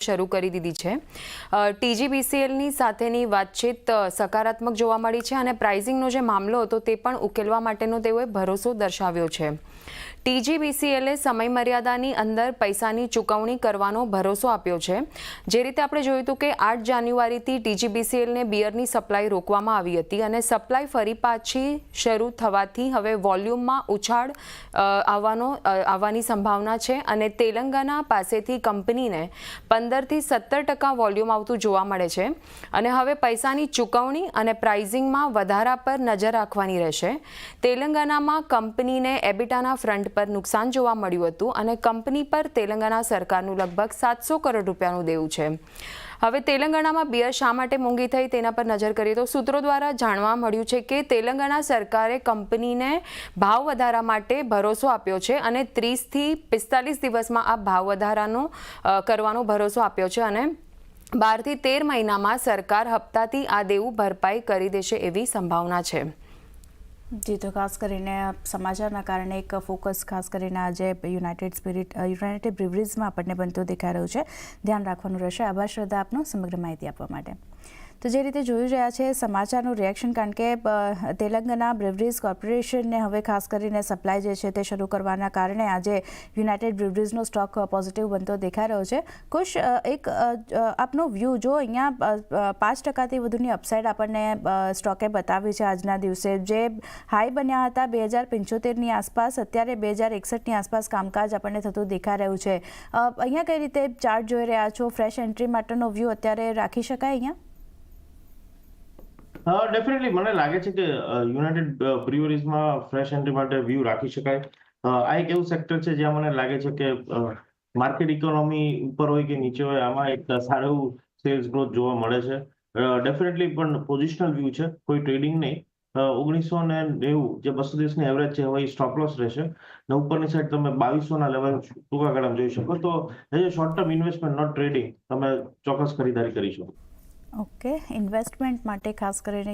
શરૂ કરી દીધી છે। ટીજીબીસીએલની સાથેની વાતચીત સકારાત્મક જોવા મળી છે અને પ્રાઇઝિંગનો જે મામલો હતો તે પણ ઉકેલવા માટેનો તેઓએ ભરોસો દર્શાવ્યો છે। ટીજીબીસીએલે સમય મર્યાદાની અંદર પૈસાની ચૂકવણી કરવાનો ભરોસો આપ્યો છે। જે રીતે આપણે જોયું હતું કે 8 જાન્યુઆરીથી ટીજીબીસીએલને બિયરની સપ્લાય રોકવામાં આવી હતી અને સપ્લાય ફરી પાછી શરૂ થવાથી હવે વોલ્યુમમાં ઉછાળ આવવાની સંભાવના છે અને તેલંગાણા પાસેથી કંપનીને 15 થી 17% વોલ્યુમ આવતું જોવા મળે છે અને હવે પૈસાની ચૂકવણી અને પ્રાઇઝિંગમાં વધારા પર નજર રાખવાની રહેશે। તેલંગાણામાં કંપનીને એબિટાના ફ્રન્ટ પર નુકસાન જોવા મળ્યું હતું અને કંપની પર તેલંગાણા સરકારનું લગભગ 700 કરોડ રૂપિયાનું દેવું છે। હવે તેલંગાણામાં બિયર શા માટે મોંઘી થઈ તેના પર નજર કરીએ તો સૂત્રો દ્વારા જાણવા મળ્યું છે કે તેલંગાણા સરકારે કંપનીને ભાવ વધારા માટે ભરોસો આપ્યો છે અને 30 થી 45 દિવસમાં આ ભાવ વધારાનો કરવાનો ભરોસો આપ્યો છે અને 12 થી 13 મહિનામાં સરકાર હપ્તાથી આ દેવું ભરપાઈ કરી દેશે એવી સંભાવના છે। જી, તો ખાસ કરીને સમાચારના કારણે એક ફોકસ ખાસ કરીને આજે યુનાઇટેડ બ્રિવરીઝમાં આપણને બનતો દેખાઈ રહ્યું છે, ધ્યાન રાખવાનું રહેશે। આભાર શ્રદ્ધા આપનો સમગ્ર માહિતી આપવા માટે। તો જે રીતે જોઈ રહ્યા છે સમાચારનું રિએક્શન, કારણ કે તેલંગાણા બ્રિવરીઝ કોર્પોરેશનને હવે ખાસ કરીને સપ્લાય જે છે તે શરૂ કરવાના કારણે આજે યુનાઇટેડ બ્રિવરીઝનો સ્ટોક પોઝિટિવ બનતો દેખાઈ રહ્યો છે। કુશ, એક આપનો વ્યૂ, જો અહીંયા 5%થી વધુની અપસાઇડ આપણને સ્ટોકે બતાવી છે આજના દિવસે, જે હાઈ બન્યા હતા 2075ની આસપાસ, અત્યારે 2061ની આસપાસ કામકાજ આપણને થતું દેખાઈ રહ્યું છે। અહીંયા કઈ રીતે ચાર્ટ જોઈ રહ્યા છો? ફ્રેશ એન્ટ્રી માટેનો વ્યૂ અત્યારે રાખી શકાય અહીંયા? ડેફિનેટલી મને લાગે છે કે યુનાઇટેડ બ્રુવરીઝમાં ફ્રેશ એન્ટ્રી માટે વ્યૂ રાખી શકાય। આ એક એવું સેક્ટર છે જ્યાં મને લાગે છે કે માર્કેટ ઇકોનોમી ઉપર હોય કે નીચે હોય, આમાં એક સારું એવું સેલ્સ ગ્રોથ જોવા મળે છે। ડેફિનેટલી પણ પોઝિશનલ વ્યૂ છે, કોઈ ટ્રેડિંગ નહીં। 1990 જે 230ની એવરેજ છે હવે સ્ટોપ લોસ રહેશે ને ઉપરની સાઈડ તમે 2200ના લેવલ ટૂંકા ગાળામાં જોઈ શકો। તો as a short term investment, not trading, તમે ચોક્કસ ખરીદારી કરી શકો। ઓકે, ઇન્વેસ્ટમેન્ટ માટે ખાસ કરીને